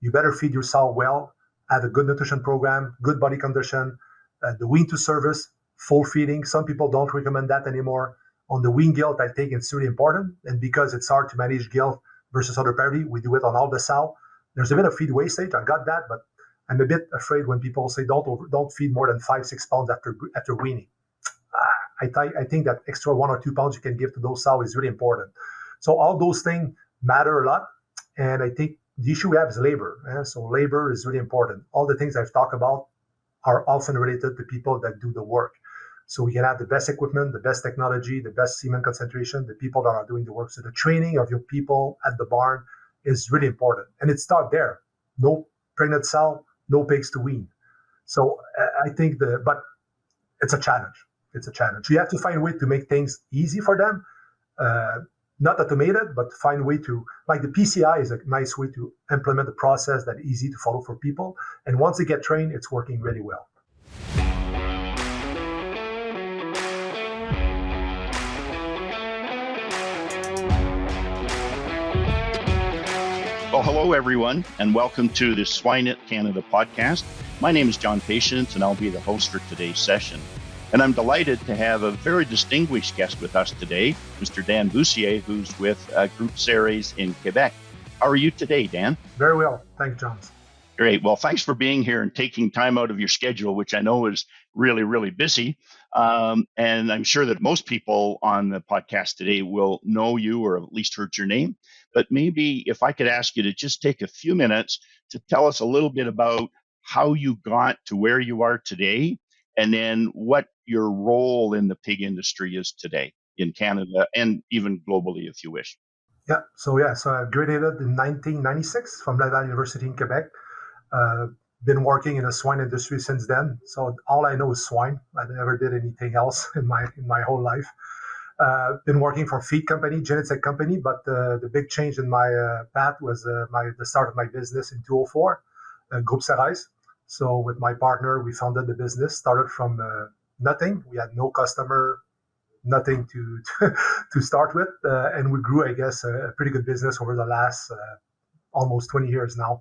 you better feed your sow well, have a good nutrition program, good body condition, the wean to service, full feeding. Some people don't recommend that anymore. On the wean gilt, I think it's really important. And because it's hard to manage gilt versus other parity, we do it on all the sow. There's a bit of feed wastage. I got that, but I'm a bit afraid when people say don't feed more than 5-6 pounds after weaning. I think that extra 1 or 2 pounds you can give to those sow is really important. So all those things matter a lot. And I think the issue we have is labor. So labor is really important. All the things I've talked about are often related to people that do the work. So we can have the best equipment, the best technology, the best semen concentration, the people that are doing the work. So the training of your people at the barn is really important. And it starts there. No pregnant sow, no pigs to wean. So I think but it's a challenge. It's a challenge. You have to find a way to make things easy for them. Not automated, but find a way to, like the PCI is a nice way to implement a process that is easy to follow for people. And once they get trained, it's working really well. Well, hello, everyone, and welcome to the Swine Canada podcast. My name is John Patience, and I'll be the host for today's session. And I'm delighted to have a very distinguished guest with us today, Mr. Dan Bussieres, who's with Bussieres in Quebec. How are you today, Dan? Very well. Thanks, John. Great. Well, thanks for being here and taking time out of your schedule, which I know is really, really busy. And I'm sure that most people on the podcast today will know you or at least heard your name. But maybe if I could ask you to just take a few minutes to tell us a little bit about how you got to where you are today, and then what your role in the pig industry is today in Canada and even globally, if you wish. So I graduated in 1996 from Laval University in Quebec. Been working in the swine industry since then. So all I know is swine. I never did anything else in my whole life. Been working for a feed company, genetic company, but the big change in my path was the start of my business in 2004, Bussieres. So with my partner, we founded the business, started from nothing. We had no customer, nothing to start with. And we grew, I guess, a pretty good business over the last almost 20 years now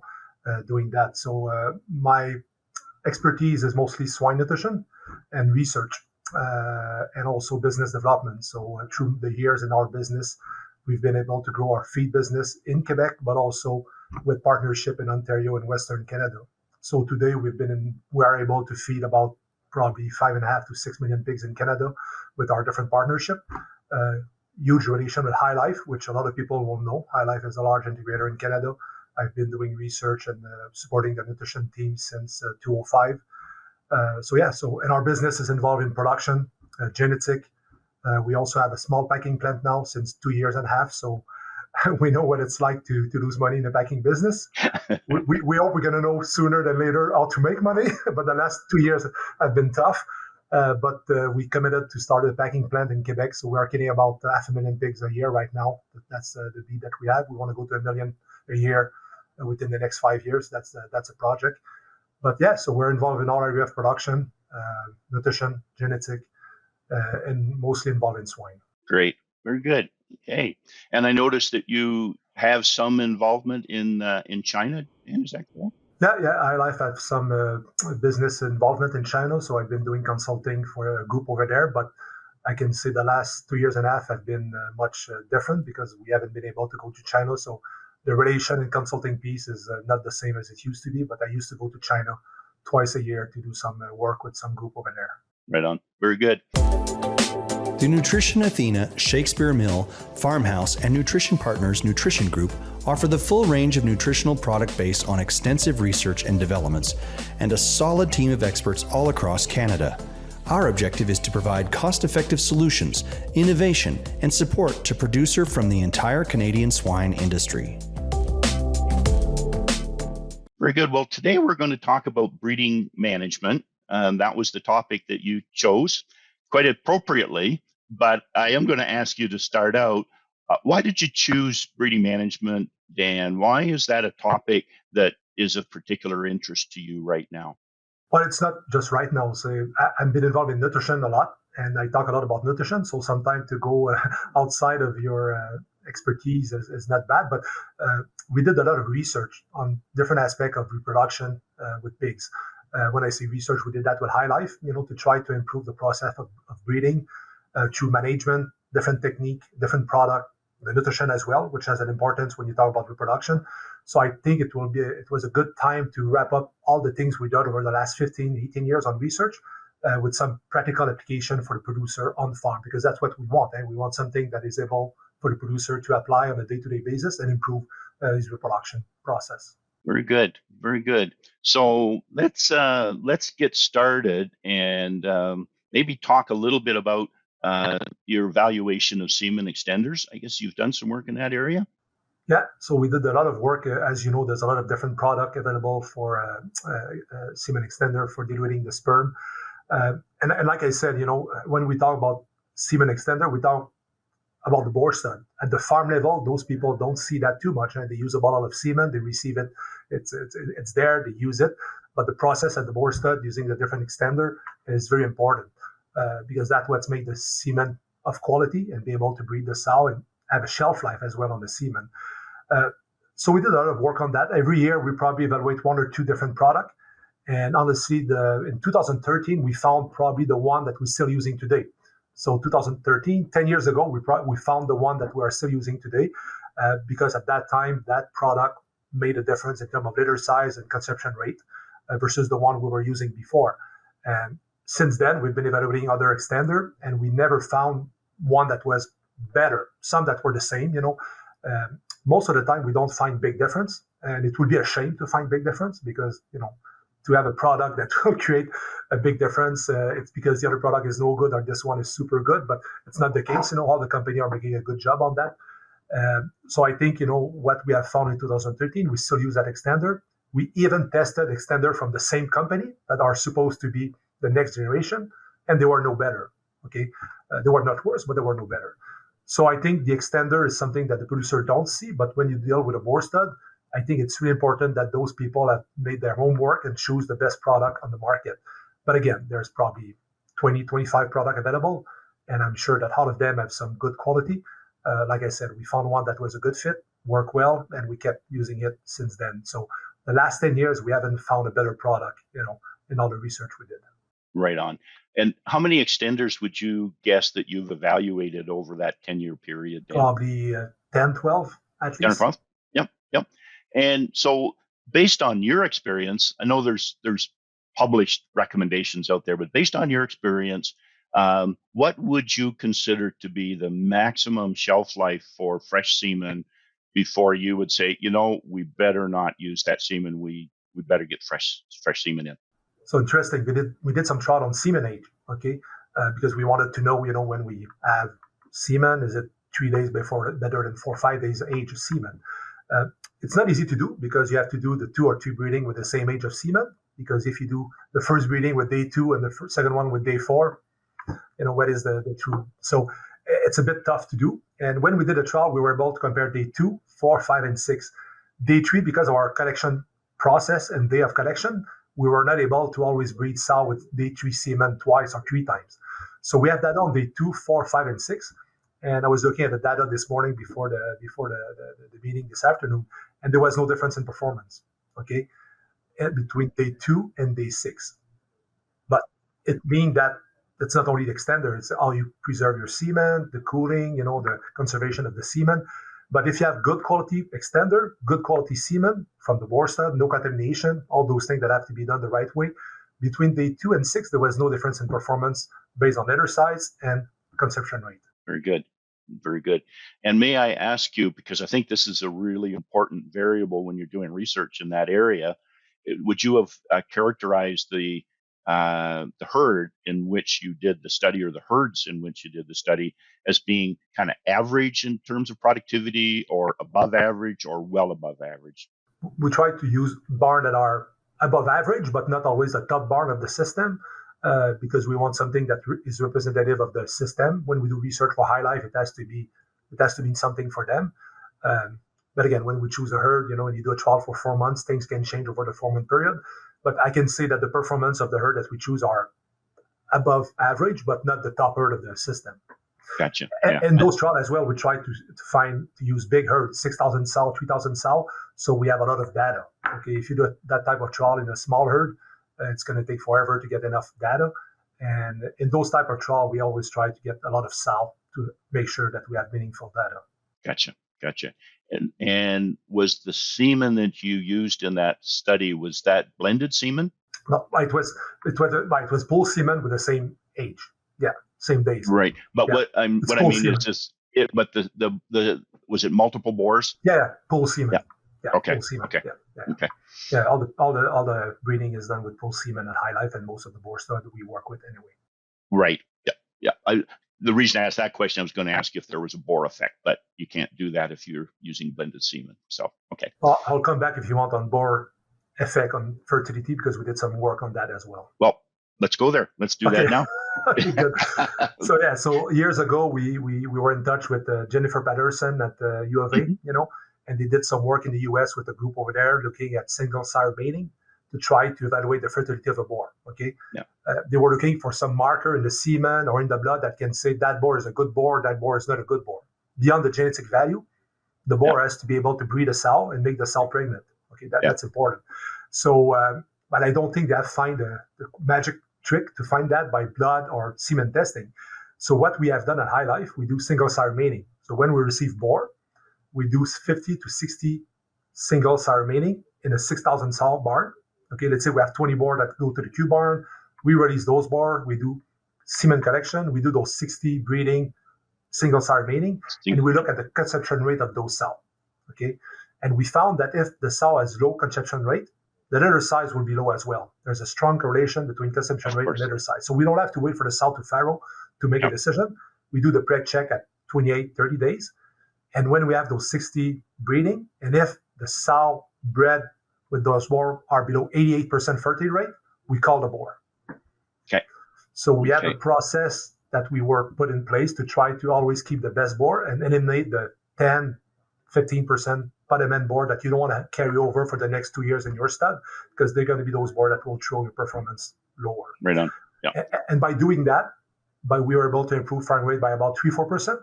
doing that. So my expertise is mostly swine nutrition and research and also business development. So through the years in our business, we've been able to grow our feed business in Quebec, but also with partnership in Ontario and Western Canada. So today we are able to feed about probably 5.5 to 6 million pigs in Canada with our different partnership. Huge relation with High Life, which a lot of people won't know. High Life is a large integrator in Canada. I've been doing research and supporting the nutrition team since 2005. And our business is involved in production, genetic. We also have a small packing plant now since 2.5 years. So we know what it's like to lose money in the packing business. we hope we're going to know sooner than later how to make money, but the last 2 years have been tough. But we committed to start a packing plant in Quebec, so we are getting about 500,000 pigs a year right now. That's the lead that we have. We want to go to 1 million a year within the next 5 years. That's a project. But so we're involved in all area of production, nutrition, genetic, and mostly involved in swine. Great. Very good. Okay. And I noticed that you have some involvement in China. Is that correct? I have some business involvement in China. So I've been doing consulting for a group over there. But I can say the last 2.5 years have been much different because we haven't been able to go to China. So the relation and consulting piece is not the same as it used to be. But I used to go to China twice a year to do some work with some group over there. Right on. Very good. The Nutrition Athena, Shakespeare Mill, Farmhouse, and Nutrition Partners Nutrition Group offer the full range of nutritional product based on extensive research and developments, and a solid team of experts all across Canada. Our objective is to provide cost-effective solutions, innovation, and support to producer from the entire Canadian swine industry. Very good. Well, today we're going to talk about breeding management. That was the topic that you chose quite appropriately, but I am going to ask you to start out. Why did you choose breeding management, Dan? Why is that a topic that is of particular interest to you right now? Well, it's not just right now. So I've been involved in nutrition a lot, and I talk a lot about nutrition. So sometimes to go outside of your expertise is not bad, but we did a lot of research on different aspects of reproduction with pigs. When I say research, we did that with High Life, to try to improve the process of breeding through management, different technique, different product, the nutrition as well, which has an importance when you talk about reproduction. So I think it was a good time to wrap up all the things we did over the last 15, 18 years on research with some practical application for the producer on farm, because that's what we want. We want something that is able for the producer to apply on a day-to-day basis and improve his reproduction process. Very good, very good. So let's get started and maybe talk a little bit about your evaluation of semen extenders. I guess you've done some work in that area. Yeah, so we did a lot of work. As you know, there's a lot of different product available for semen extender for diluting the sperm. And like I said, when we talk about semen extender, we talk about the bore stud. At the farm level, those people don't see that too much. They use a bottle of semen, they receive it, it's there, they use it. But the process at the bore stud using the different extender is very important because that's what's made the semen of quality and be able to breed the sow and have a shelf life as well on the semen. So we did a lot of work on that. Every year, we probably evaluate one or two different products. And honestly, in 2013, we found probably the one that we're still using today. So 2013, 10 years ago, we found the one that we are still using today because at that time, that product made a difference in terms of litter size and conception rate versus the one we were using before. And since then, we've been evaluating other extender, and we never found one that was better. Some that were the same, most of the time, we don't find big difference. And it would be a shame to find big difference because, to have a product that will create a big difference, it's because the other product is no good or this one is super good, but it's not the case. All the company are making a good job on that. So I think, what we have found in 2013, we still use that extender. We even tested extender from the same company that are supposed to be the next generation, and they were no better. Okay, they were not worse, but they were no better. So I think the extender is something that the producer don't see, but when you deal with a bore stud, I think it's really important that those people have made their homework and choose the best product on the market. But again, there's probably 20, 25 products available, and I'm sure that all of them have some good quality. Like I said, we found one that was a good fit, worked well, and we kept using it since then. So the last 10 years, we haven't found a better product, in all the research we did. Right on. And how many extenders would you guess that you've evaluated over that 10-year period? Dan? Probably 10, 12 at least. 10 or 12? Yep. And so based on your experience, I know there's published recommendations out there, but based on your experience, what would you consider to be the maximum shelf life for fresh semen before you would say, we better not use that semen, we better get fresh semen in? So interesting. We did some trial on semen age, okay? Because we wanted to know, when we have semen, is it 3 days before better than 4 or 5 days age of semen? It's not easy to do because you have to do the 2 or 3 breeding with the same age of semen. Because if you do the first breeding with day 2 and the second one with day 4, what is the true? So it's a bit tough to do. And when we did a trial, we were able to compare day 2, 4, 5, and 6. Day 3, because of our collection process and day of collection, we were not able to always breed sow with day 3 semen twice or 3 times. So we have that on day 2, 4, 5, and 6. And I was looking at the data this morning before the meeting this afternoon, and there was no difference in performance, okay, between day 2 and day 6. But it means that it's not only the extender, it's how you preserve your semen, the cooling, the conservation of the semen. But if you have good quality extender, good quality semen from the bore stud, no contamination, all those things that have to be done the right way, between day 2 and 6, there was no difference in performance based on litter size and conception rate. Very good. Very good. And may I ask you, because I think this is a really important variable when you're doing research in that area, would you have characterized the herd in which you did the study, or the herds in which you did the study, as being kind of average in terms of productivity, or above average, or well above average? We try to use barn that are above average, but not always the top barn of the system, because we want something that is representative of the system. When we do research for High Life, it has to mean something for them. But again, when we choose a herd, and you do a trial for 4 months, things can change over the 4-month period. But I can say that the performance of the herd that we choose are above average, but not the top herd of the system. Gotcha. And those trials as well, we try to use big herds, 6,000 sow, 3,000 sow, so we have a lot of data. Okay, if you do that type of trial in a small herd, it's going to take forever to get enough data. And in those type of trial, we always try to get a lot of sow to make sure that we have meaningful data. Gotcha. And was the semen that you used in that study, was that blended semen? No, it was bull semen with the same age. Yeah, same days. Right. But yeah. what I mean semen. is just it. But the was it multiple boars? Yeah, bull semen. Yeah. Okay. Bull semen. Okay. Yeah. Okay. Yeah. All the breeding is done with bull semen at High Life, and most of the boar stuff that we work with anyway. Right. Yeah. The reason I asked that question, I was going to ask if there was a boar effect, but you can't do that if you're using blended semen. So, okay. Well, I'll come back if you want on boar effect on fertility, because we did some work on that as well. Well, let's go there. Let's do that now. Okay, good. So years ago, we were in touch with Jennifer Patterson at the U of A, and they did some work in the US with a group over there looking at single sire mating to try to evaluate the fertility of a boar. Okay. Yeah. They were looking for some marker in the semen or in the blood that can say that boar is a good boar, that boar is not a good boar. Beyond the genetic value, the boar has to be able to breed a sow and make the sow pregnant. Okay, that's important. So, but I don't think they have found the magic trick to find that by blood or semen testing. So what we have done at High Life, we do single sire mating. So when we receive boar, we do 50 to 60 single sire mating in a 6,000 sow barn. Okay, let's say we have 20 boar that go to the Q barn. We release those boar. We do semen collection. We do those 60 breeding single sire mating, and we look at the conception rate of those sow. Okay, and we found that if the sow has low conception rate, the litter size will be low as well. There's a strong correlation between conception rate and litter size. So we don't have to wait for the sow to farrow to make a decision. We do the preg check at 28, 30 days. And when we have those 60 breeding, and if the sow bred with those boar are below 88% fertility rate, we call the boar. Okay. So we have a process that we were put in place to try to always keep the best boar and eliminate the 10, 15% bottom end boar that you don't want to carry over for the next 2 years in your stud, because they're going to be those boar that will throw your performance lower. Right on. Yeah. And by doing that, we were able to improve farm rate by about 3-4%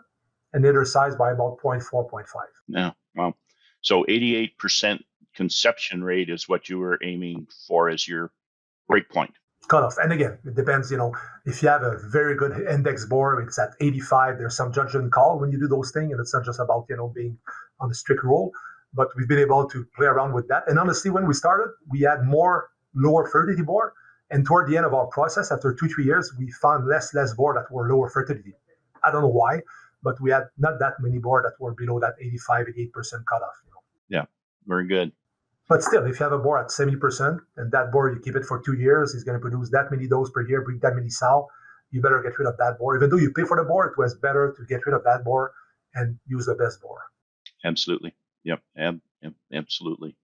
and litter size by about 0.4, 0.5. Yeah. Wow. So 88% conception rate is what you were aiming for as your break point. Cutoff. And again, it depends, if you have a very good index boar, it's at 85, there's some judgment call when you do those things, and it's not just about, being on the strict rule, but we've been able to play around with that. And honestly, when we started, we had more lower fertility boar, and toward the end of our process, after 2-3 years, we found less boar that were lower fertility. I don't know why, but we had not that many boar that were below that 85, 88% cutoff. Yeah, very good. But still, if you have a boar at 70%, and that boar, you keep it for 2 years, he's going to produce that many does per year, breed that many sow, you better get rid of that boar. Even though you pay for the boar, it was better to get rid of that boar and use the best boar. Absolutely. Yep. Absolutely.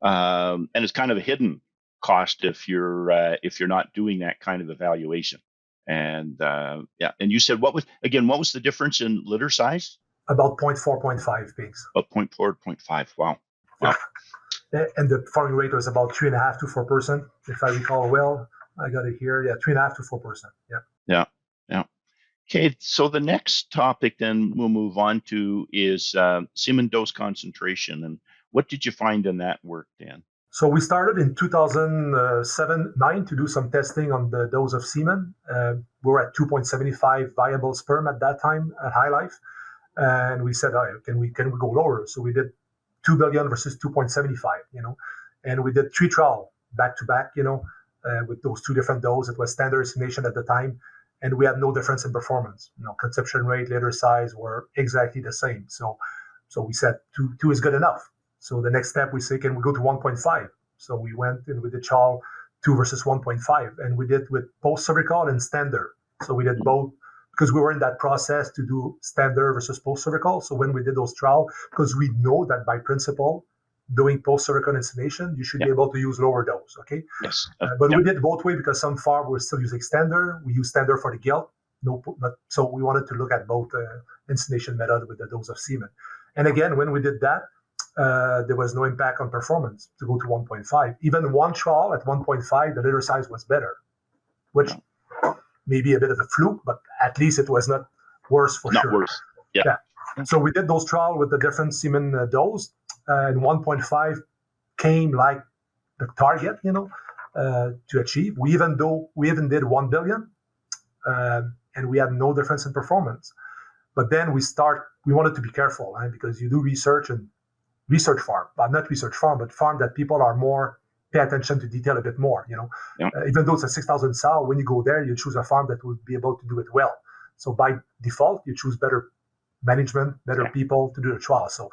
And it's kind of a hidden cost if you're not doing that kind of evaluation. And and you said what was the difference in litter size? About 0.4, 0.5 pigs. About 0.4, 0.5. Wow. And the farming rate was about 3.5 to 4%, if I recall well. I got it here. Yeah, 3.5 to 4%. Yeah. Okay, so the next topic then we'll move on to is semen dose concentration. And what did you find in that work, Dan? So we started in 2007-9 to do some testing on the dose of semen. We were at 2.75 viable sperm at that time at High Life. And we said, can we go lower? So we did 2 billion versus 2.75, and we did 3 trials back to back, with those 2 different doses. It was standard insemination at the time, and we had no difference in performance. Conception rate, litter size were exactly the same. So we said 2 is good enough. So the next step, we say, can we go to 1.5? So we went and we did trial 2 versus 1.5, and we did with post-cervical and standard. So we did both, because we were in that process to do standard versus post-cervical. So when we did those trials, because we know that by principle, doing post-cervical insemination, you should be able to use lower dose, okay? Yes. But we did both ways because some farm were still using standard. We use standard for the gilt. So we wanted to look at both insemination method with the dose of semen. And again, when we did that, there was no impact on performance to go to 1.5. Even one trial at 1.5, the litter size was better, which maybe a bit of a fluke, but at least it was not worse for not sure. worse. Yeah. Yeah. So we did those trials with the different semen dose, and 1.5 came like the target, to achieve. We even did 1 billion, and we had no difference in performance. But then we wanted to be careful, right? Because you do research farm, but not research farm, but farm that people are more pay attention to detail a bit more, Yeah. Even though it's a 6,000 sow, when you go there, you choose a farm that would be able to do it well. So by default, you choose better management, better people to do the trial. So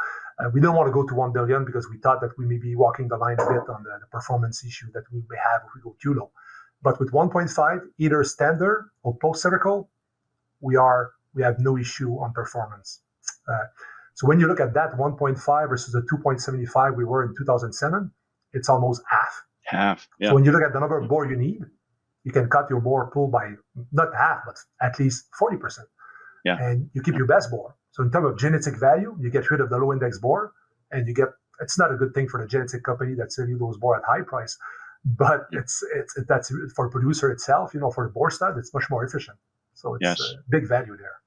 we didn't want to go to 1 billion because we thought that we may be walking the line a bit on the performance issue that we may have if we go too low. But with 1.5, either standard or post-cervical, we have no issue on performance. So when you look at that 1.5 versus the 2.75 we were in 2007, it's almost half. Half, yeah. So when you look at the number of boar you need, you can cut your boar pool by not half, but at least 40%. Yeah. And you keep your best boar. So in terms of genetic value, you get rid of the low index boar, and it's not a good thing for the genetic company that sell you those boar at high price, but that's for the producer itself, for the boar stud, it's much more efficient. So it's a big value there.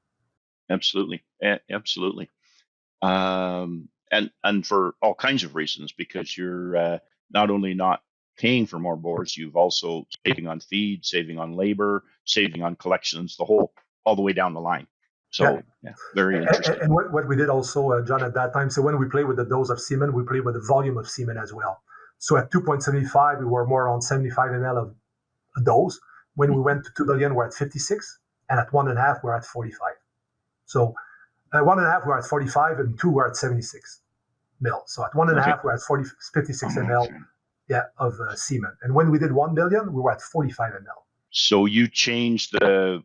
Absolutely. Absolutely. And for all kinds of reasons, because you're not only not paying for more boars, you've also saving on feed, saving on labor, saving on collections, all the way down the line. So very interesting. And what we did also, John, at that time, so when we play with the dose of semen, we play with the volume of semen as well. So at 2.75, we were more around 75 ml of a dose. When we went to 2 billion, we're at 56, and at 1.5, we're at 45. So at 1.5, we're at 45, and 2, we're at 76 mil. So at 1.5, we're at 56 ml of semen. And when we did 1 billion, we were at 45 ml. So you changed the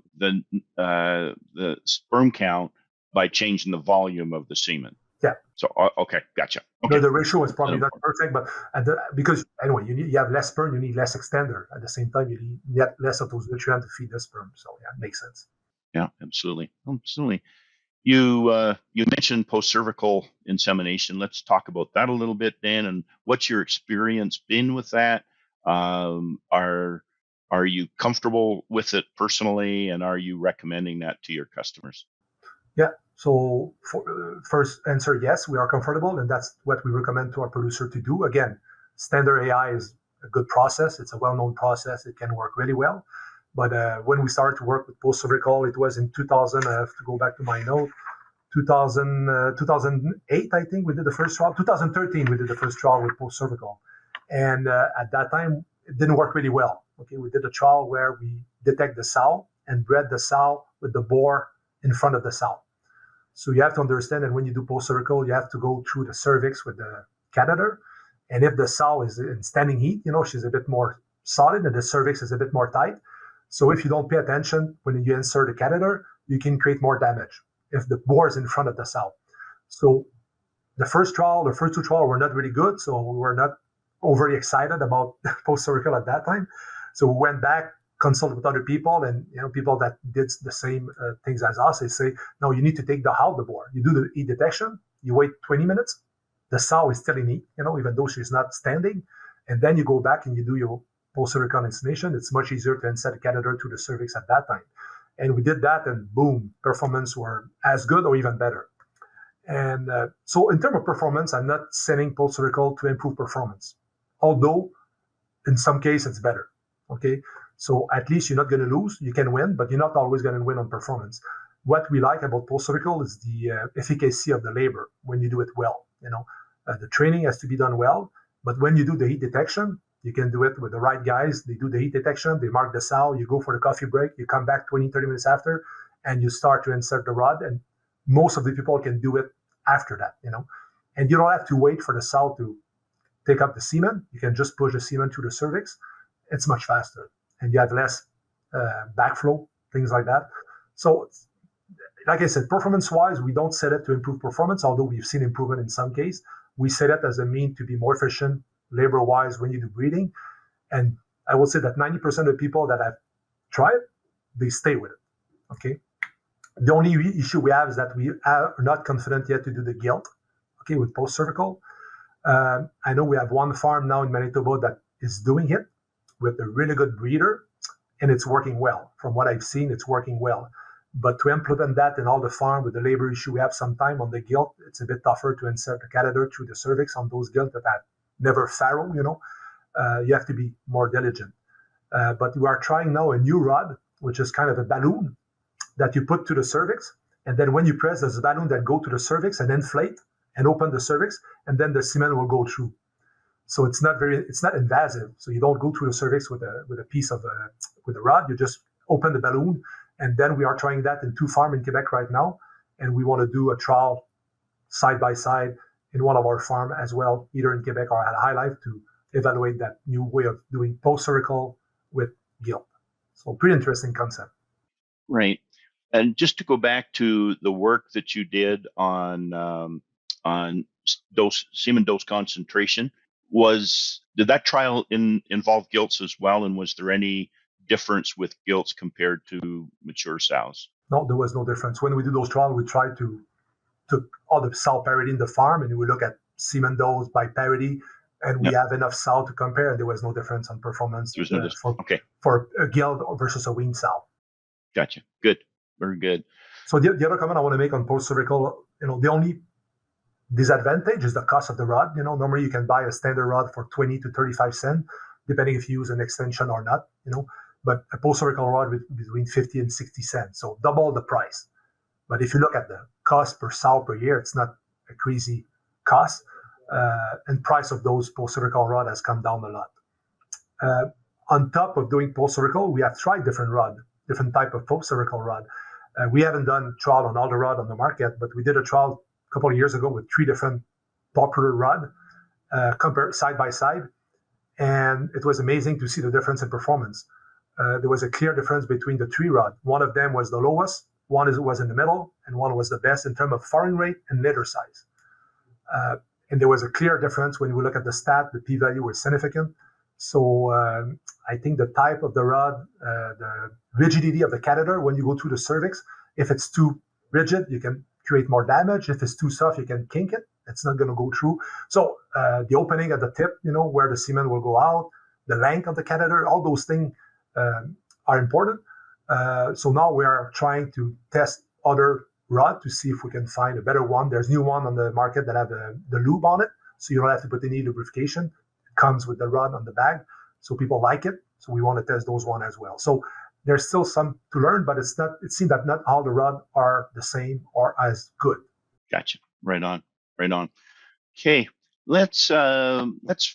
sperm count by changing the volume of the semen. Yeah. So okay, gotcha. Okay. The ratio is probably not perfect, but because anyway, you have less sperm, you need less extender. At the same time, you need less of those nutrients to feed the sperm. So it makes sense. Yeah, absolutely. You mentioned post-cervical insemination. Let's talk about that a little bit, Dan. And what's your experience been with that? Are you comfortable with it personally, and are you recommending that to your customers? Yeah. So first answer, yes, we are comfortable, and that's what we recommend to our producer to do. Again, standard AI is a good process. It's a well-known process. It can work really well. But when we started to work with post-cervical, it was in 2000. I have to go back to my note. 2008, I think we did the first trial. 2013, we did the first trial with post-cervical. And at that time, it didn't work really well. Okay, we did a trial where we detect the sow and bred the sow with the boar in front of the sow. So you have to understand that when you do post-cervical, you have to go through the cervix with the catheter. And if the sow is in standing heat, she's a bit more solid and the cervix is a bit more tight. So if you don't pay attention when you insert the catheter, you can create more damage if the boar is in front of the sow. So the first two trials were not really good. So we were not overly excited about post-cervical at that time. So we went back, consulted with other people, and people that did the same things as us. They say, no, you need to take out the boar. You do the heat detection. You wait 20 minutes. The sow is still in heat, even though she's not standing. And then you go back and you do your post-cervical insemination. It's much easier to insert a catheter to the cervix at that time. And we did that, and boom, performance were as good or even better. And so in terms of performance, I'm not sending post-cervical to improve performance, although in some cases it's better. Okay, so at least you're not going to lose. You can win, but you're not always going to win on performance. What we like about post-cervical is the efficacy of the labor when you do it well. The training has to be done well, but when you do the heat detection, you can do it with the right guys. They do the heat detection, they mark the sow, you go for the coffee break, you come back 20, 30 minutes after, and you start to insert the rod. And most of the people can do it after that, And you don't have to wait for the sow to take up the semen. You can just push the semen through the cervix. It's much faster, and you have less backflow, things like that. So, like I said, performance-wise, we don't set it to improve performance, although we've seen improvement in some cases. We set it as a mean to be more efficient labor-wise when you do breeding. And I will say that 90% of people that have tried, they stay with it, okay? The only issue we have is that we are not confident yet to do the gilt, okay, with post-cervical. I know we have one farm now in Manitoba that is doing it with a really good breeder, and it's working well. From what I've seen, it's working well. But to implement that in all the farm with the labor issue we have sometime on the gilt, it's a bit tougher to insert the catheter through the cervix on those gilt that have never farrow, you have to be more diligent. But we are trying now a new rod, which is kind of a balloon that you put to the cervix. And then when you press, there's a balloon that go to the cervix and inflate and open the cervix, and then the semen will go through. So it's not invasive. So you don't go through the cervix with a piece of with a rod. You just open the balloon, and then we are trying that in 2 farms in Quebec right now, and we want to do a trial side by side in one of our farms as well, either in Quebec or at High Life, to evaluate that new way of doing post-cervical with gilt. So pretty interesting concept. Right. And just to go back to the work that you did on semen dose concentration, did that trial involve gilts as well? And was there any difference with gilts compared to mature sows? No, there was no difference. When we do those trials, we try to took all the sow parity in the farm, and we look at semen dose by parity, and we have enough sow to compare, and there was no difference on performance for a gilt versus a wean sow. Gotcha. Good. Very good. So the other comment I want to make on post-cervical, the only disadvantage is the cost of the rod. Normally you can buy a standard rod for 20 to 35 cents, depending if you use an extension or not, but a post-cervical rod with between 50 and 60 cents. So double the price. But if you look at the cost per sow per year, it's not a crazy cost. And price of those post-cervical rod has come down a lot. On top of doing post-cervical, we have tried different type of post-cervical rod. We haven't done trial on all the rod on the market, but we did a trial a couple of years ago with 3 different popular rod compared side by side. And it was amazing to see the difference in performance. There was a clear difference between the 3 rod. One of them was the lowest, one was in the middle, and one was the best in terms of faring rate and litter size. And there was a clear difference when we look at the stat. The p-value was significant. So I think the type of the rod, the rigidity of the catheter when you go through the cervix, if it's too rigid, you can create more damage. If it's too soft, you can kink it. It's not going to go through. So the opening at the tip, where the semen will go out, the length of the catheter, all those things are important. So now we are trying to test other rod to see if we can find a better one. There's new one on the market that have the lube on it, so you don't have to put any lubrication. It comes with the rod on the bag, so people like it. So we want to test those one as well. So there's still some to learn, but it seems that not all the rod are the same or as good. Gotcha. Right on. Okay, let's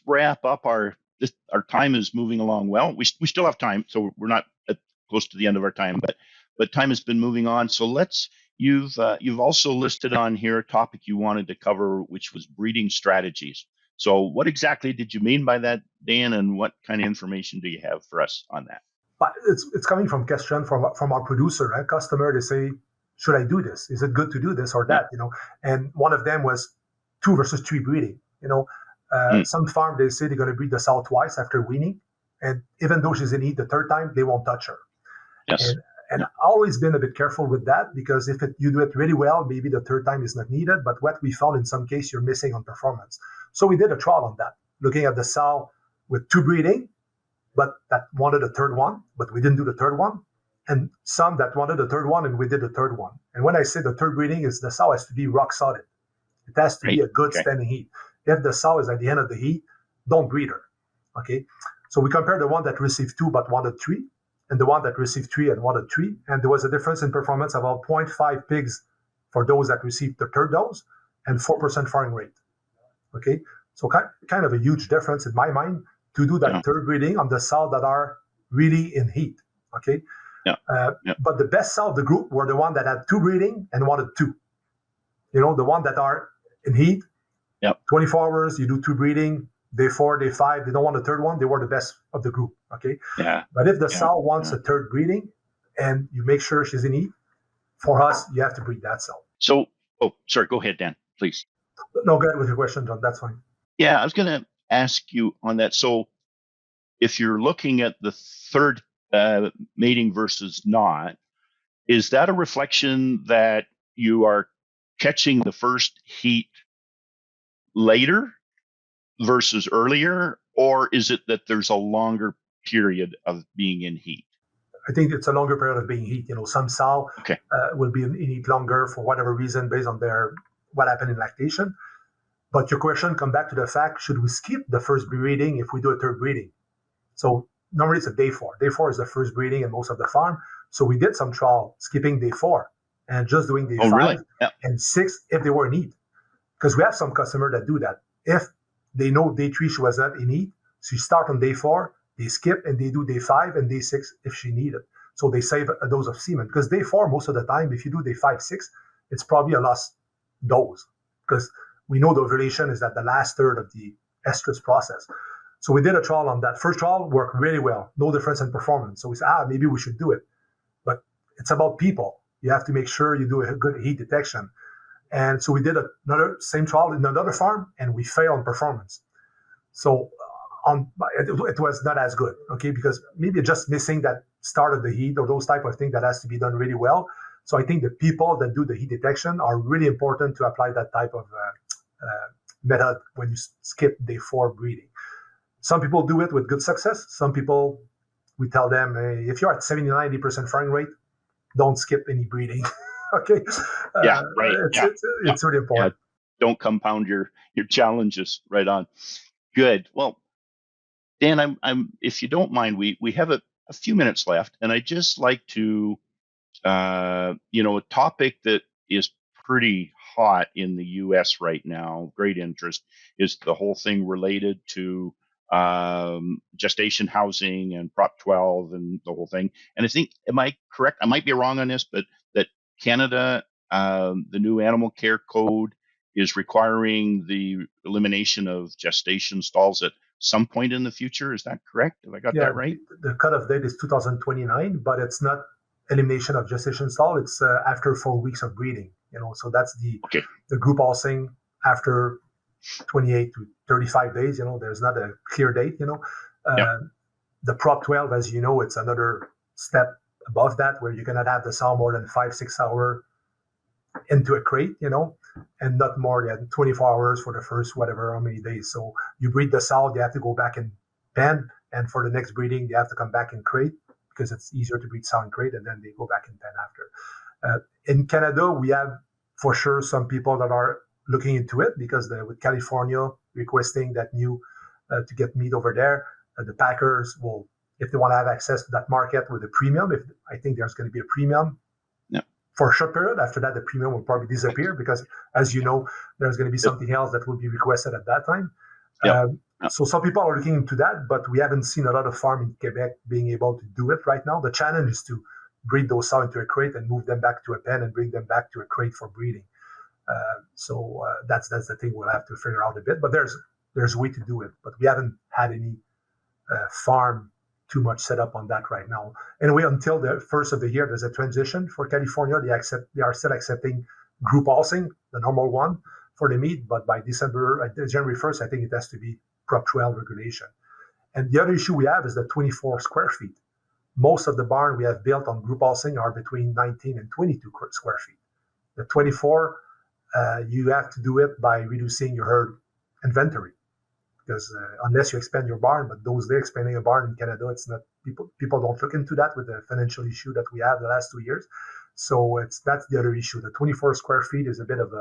wrap up. Our time is moving along well. We still have time, so we're not close to the end of our time, but time has been moving on. So you've also listed on here a topic you wanted to cover, which was breeding strategies. So what exactly did you mean by that, Dan, and what kind of information do you have for us on that? But it's coming from question from our producer, right? Customer, they say, should I do this? Is it good to do this or that? And one of them was 2 versus 3 breeding. Some farm, they say they're going to breed the sow twice after weaning, and even though she's in heat the 3rd time, they won't touch her. Yes. And always been a bit careful with that, because if you do it really well, maybe the 3rd time is not needed. But what we found in some case, you're missing on performance. So we did a trial on that, looking at the sow with 2 breeding, but that wanted a 3rd one, but we didn't do the 3rd one. And some that wanted the 3rd one, and we did the 3rd one. And when I say the 3rd breeding, is the sow has to be rock solid. It has to be a good standing heat. If the sow is at the end of the heat, don't breed her. Okay. So we compared the one that received 2 but wanted 3, and the one that received 3 and wanted 3. And there was a difference in performance of about 0.5 pigs for those that received the 3rd dose and 4% faring rate. Okay. So kind of a huge difference in my mind to do that 3rd breeding on the sow that are really in heat. Okay. But the best sow of the group were the one that had 2 breeding and wanted 2. The one that are in heat, 24 hours, you do 2 breeding, day 4, day 5, they don't want a 3rd one, they were the best of the group, okay? Yeah. But if the sow wants a 3rd breeding and you make sure she's in heat, for us, you have to breed that sow. So, sorry, go ahead, Dan, please. No, go ahead with your question, John, that's fine. Yeah, I was going to ask you on that. So if you're looking at the 3rd mating versus not, is that a reflection that you are catching the first heat later versus earlier, or is it that there's a longer period of being in heat? I think it's a longer period of being heat. Some sow Okay. will be in heat longer for whatever reason based on what happened in lactation. But your question come back to the fact, should we skip the first breeding if we do a third breeding? So normally it's a day 4. Day 4 is the first breeding in most of the farm. So we did some trial skipping day 4 and just doing day 5 really? Yeah. and 6 if they were in heat. Because we have some customer that do that. If they know day 3 she was not in heat, so you start on day 4, they skip and they do day 5 and day 6 if she needed. So they save a dose of semen. Because day 4, most of the time, if you do day 5, 6, it's probably a lost dose. Because we know the ovulation is at the last third of the estrus process. So we did a trial on that. First trial worked really well. No difference in performance. So we said, maybe we should do it. But it's about people. You have to make sure you do a good heat detection. And so we did another same trial in another farm, and we failed on performance. So it was not as good, okay, because maybe just missing that start of the heat or those type of things that has to be done really well. So I think the people that do the heat detection are really important to apply that type of method when you skip day 4 breeding. Some people do it with good success. Some people, we tell them, hey, if you're at 70-90% firing rate, don't skip any breeding. Okay. Yeah, right. It's really important. Yeah. Don't compound your challenges. Right on. Good. Well, Dan, I'm if you don't mind, we have a few minutes left, and I'd just like to, a topic that is pretty hot in the U.S. right now, great interest, is the whole thing related to gestation housing and Prop 12 and the whole thing. And I think, am I correct? I might be wrong on this, but that Canada, the new animal care code is requiring the elimination of gestation stalls at some point in the future. Is that correct? Have I got that right? The cutoff date is 2029, but it's not elimination of gestation stall. It's after 4 weeks of breeding. So that's the group housing after 28 to 35 days. There's not a clear date. The Prop 12, as you know, it's another step above that where you cannot have the sow more than 5-6 hours into a crate, and not more than 24 hours for the first how many days. So you breed the sow, they have to go back in pen, and for the next breeding, they have to come back in crate because it's easier to breed sow in crate, and then they go back in pen after. In Canada, we have for sure some people that are looking into it because with California requesting that new to get meat over there, the packers will, if they want to have access to that market with a premium, I think there's going to be a premium for a short period. After that, the premium will probably disappear because, as you know, there's going to be something else that will be requested at that time. So some people are looking into that, but we haven't seen a lot of farm in Quebec being able to do it right now. The challenge is to breed those sow into a crate and move them back to a pen and bring them back to a crate for breeding. So that's the thing we'll have to figure out a bit. But there's a way to do it, but we haven't had any farm too much set up on that right now. Anyway, until the first of the year, there's a transition for California. They are still accepting group housing, the normal one for the meat, but by January 1st, I think it has to be Prop 12 regulation. And the other issue we have is the 24 square feet. Most of the barn we have built on group housing are between 19 and 22 square feet. The 24, you have to do it by reducing your herd inventory. Because unless you expand your barn, but those days expanding a barn in Canada, it's not people don't look into that with the financial issue that we have the last 2 years. So that's the other issue. The 24 square feet is a bit of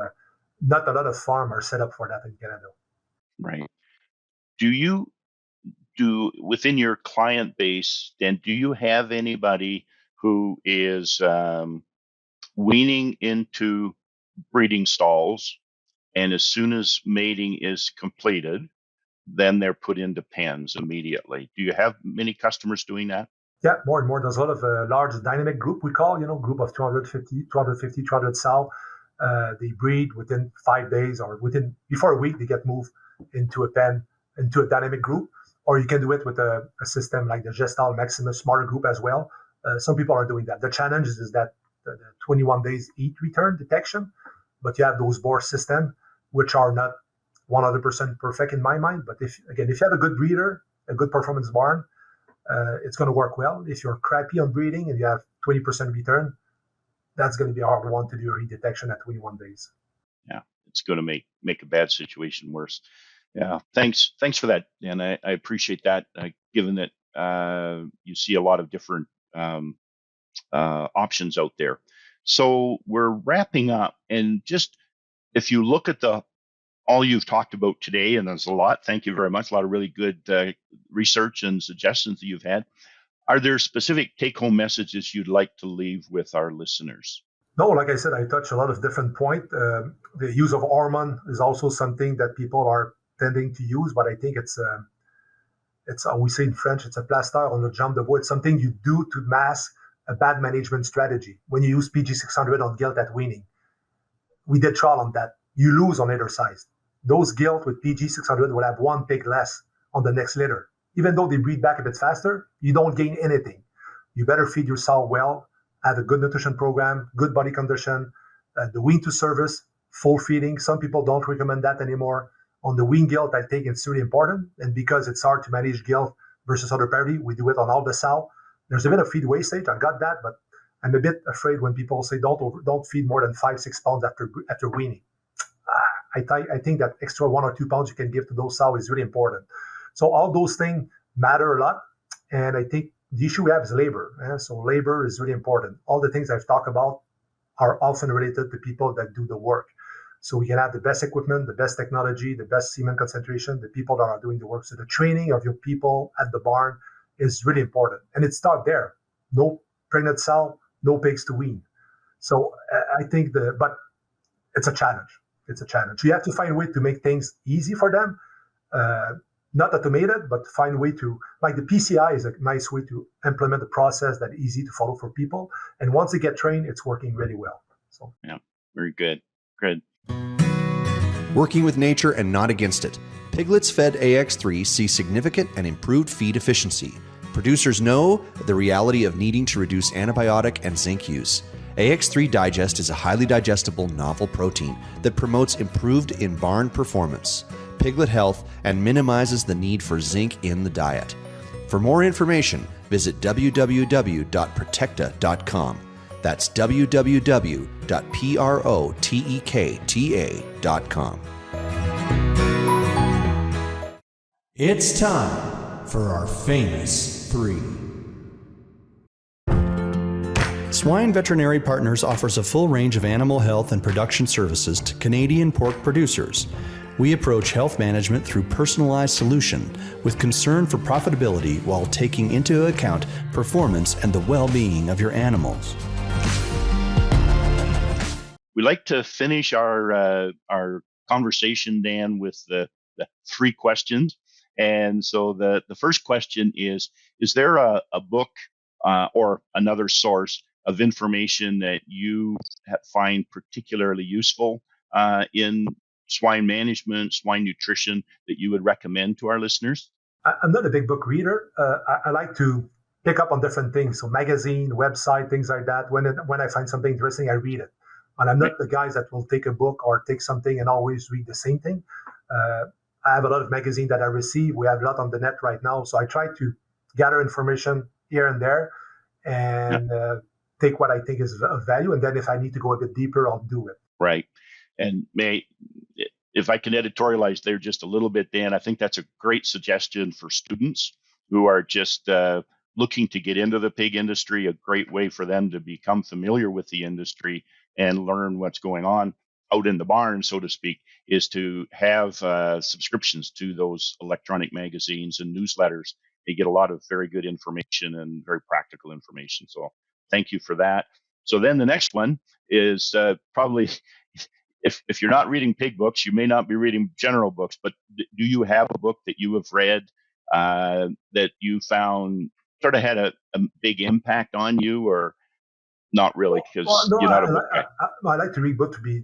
not a lot of farm are set up for that in Canada. Right. Do within your client base, then do you have anybody who is weaning into breeding stalls, and as soon as mating is completed, then they're put into pens immediately? Do you have many customers doing that? Yeah, more and more. There's a lot of large dynamic group we call, group of 200 sow. They breed within 5 days or before a week, they get moved into a pen, into a dynamic group. Or you can do it with a system like the Gestal Maximus smarter group as well. Some people are doing that. The challenge is that the 21 days heat return detection, but you have those board systems, which are not 100% perfect in my mind. But if you have a good breeder, a good performance barn, it's going to work well. If you're crappy on breeding and you have 20% return, that's going to be a hard one to do a heat detection at 21 days. Yeah, it's going to make a bad situation worse. Yeah, thanks for that, and I appreciate that. Given that you see a lot of different options out there. So we're wrapping up, and just if you look at all you've talked about today, and there's a lot, thank you very much, a lot of really good research and suggestions that you've had. Are there specific take-home messages you'd like to leave with our listeners? No, like I said, I touched a lot of different points. The use of hormone is also something that people are tending to use, but I think it's we say in French, it's a plaster on the jambe de bois. It's something you do to mask a bad management strategy. When you use PG600 on gilt at weaning, we did trial on that. You lose on either side. Those gilt with PG600 will have one pig less on the next litter. Even though they breed back a bit faster, you don't gain anything. You better feed your sow well, have a good nutrition program, good body condition, the wean to service, full feeding. Some people don't recommend that anymore. On the wean gilt, I think it's really important. And because it's hard to manage gilt versus other parity, we do it on all the sow. There's a bit of feed wastage. I got that, but I'm a bit afraid when people say don't feed more than 5-6 pounds after weaning. I think that extra 1 or 2 pounds you can give to those sow is really important. So all those things matter a lot. And I think the issue we have is labor. So labor is really important. All the things I've talked about are often related to people that do the work. So we can have the best equipment, the best technology, the best semen concentration, the people that are doing the work. So the training of your people at the barn is really important. And it starts there. No pregnant sow, no pigs to wean. So I think but it's a challenge. It's a challenge. You have to find a way to make things easy for them. Not automated, but find a way to, like the PCI is a nice way to implement a process that's easy to follow for people. And once they get trained, it's working really well. So yeah, very good. Good. Working with nature and not against it. Piglets fed AX3 see significant and improved feed efficiency. Producers know the reality of needing to reduce antibiotic and zinc use. AX3 Digest is a highly digestible novel protein that promotes improved in-barn performance, piglet health, and minimizes the need for zinc in the diet. For more information, visit www.protecta.com. That's www.protecta.com. It's time for our famous 3. Swine Veterinary Partners offers a full range of animal health and production services to Canadian pork producers. We approach health management through personalized solution with concern for profitability while taking into account performance and the well-being of your animals. We like to finish our conversation, Dan, with the 3 questions. And so the first question is there a book or another source of information that you find particularly useful in swine management, swine nutrition, that you would recommend to our listeners? I'm not a big book reader. I like to pick up on different things. So magazine, website, things like that. When I find something interesting, I read it. And I'm not the guys that will take a book or take something and always read the same thing. I have a lot of magazines that I receive. We have a lot on the net right now. So I try to gather information here and there and take what I think is of value. And then if I need to go a bit deeper, I'll do it. Right. And if I can editorialize there just a little bit, Dan, I think that's a great suggestion for students who are just looking to get into the pig industry. A great way for them to become familiar with the industry and learn what's going on out in the barn, so to speak, is to have subscriptions to those electronic magazines and newsletters. They get a lot of very good information and very practical information. So thank you for that. So then the next one is probably, if you're not reading pig books, you may not be reading general books, but do you have a book that you have read that you found sort of had a big impact on you, or not really, because you're not a book guy? I like to read books to be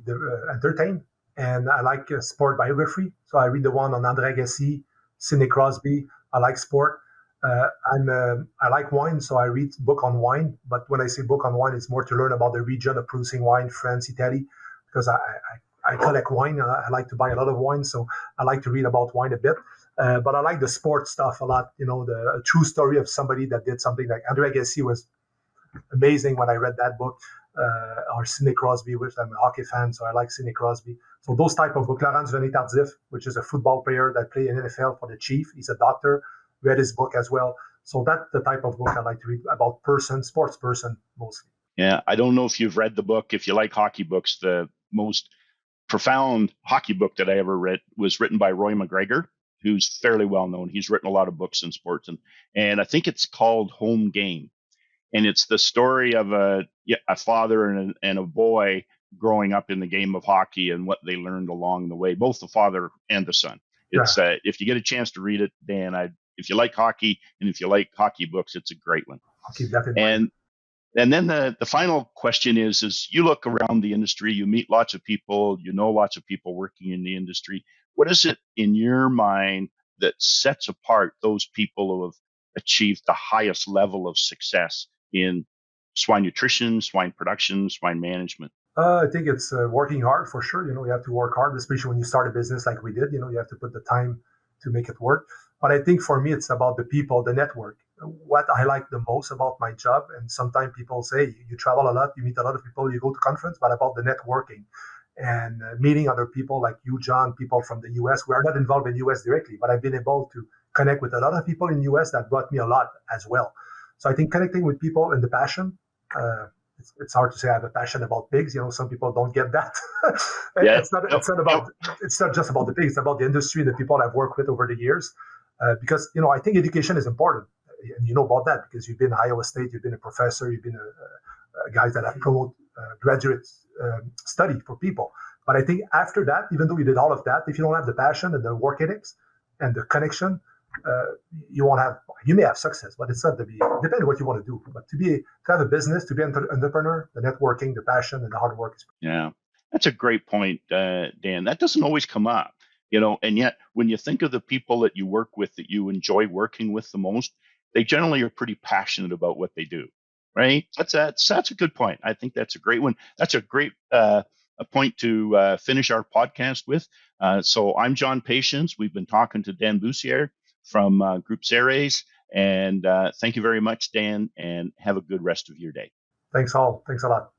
entertained, and I like sport biography. So I read the one on Andre Agassi, Sidney Crosby. I like sport. I like wine, so I read book on wine. But when I say book on wine, it's more to learn about the region of producing wine, France, Italy, because I collect wine. I like to buy a lot of wine, so I like to read about wine a bit. But I like the sports stuff a lot. The true story of somebody that did something like Andre Agassi was amazing when I read that book, or Sidney Crosby, which I'm a hockey fan, so I like Sidney Crosby. So those type of books. Laurent Duvernay-Tardif, which is a football player that played in NFL for the Chiefs. He's a doctor. Read his book as well. So that's the type of book I like to read about sports person mostly. Yeah, I don't know if you've read the book. If you like hockey books, the most profound hockey book that I ever read was written by Roy McGregor, who's fairly well known. He's written a lot of books in sports, and I think it's called Home Game, and it's the story of a father and a boy growing up in the game of hockey and what they learned along the way, both the father and the son. It's if you get a chance to read it, Dan, if you like hockey and if you like hockey books, it's a great one. I'll keep that in mind. And then the final question is you look around the industry, you meet lots of people, you know lots of people working in the industry. What is it in your mind that sets apart those people who have achieved the highest level of success in swine nutrition, swine production, swine management? I think it's working hard for sure. You have to work hard, especially when you start a business like we did. You have to put the time to make it work. But I think for me, it's about the people, the network. What I like the most about my job, and sometimes people say you travel a lot, you meet a lot of people, you go to conference, but about the networking and meeting other people like you, John, people from the US. We are not involved in the US directly, but I've been able to connect with a lot of people in the US that brought me a lot as well. So I think connecting with people and the passion, it's hard to say I have a passion about pigs. Some people don't get that. It's not just about the pigs. It's about the industry, the people I've worked with over the years. Because I think education is important, and you know about that because you've been at Iowa State, you've been a professor, you've been a guy that have promote graduate study for people. But I think after that, even though you did all of that, if you don't have the passion and the work ethics and the connection, you won't have. You may have success, but it's not to be. Depends on what you want to do. But to have a business, to be an entrepreneur, the networking, the passion, and the hard work is. Yeah, that's a great point, Dan. That doesn't always come up. And yet when you think of the people that you work with that you enjoy working with the most, they generally are pretty passionate about what they do, right? That's a good point. I think that's a great one. That's a great a point to finish our podcast with. So I'm John Patience. We've been talking to Dan Bussieres from Group Bussieres, and thank you very much, Dan, and have a good rest of your day. Thanks all. Thanks a lot.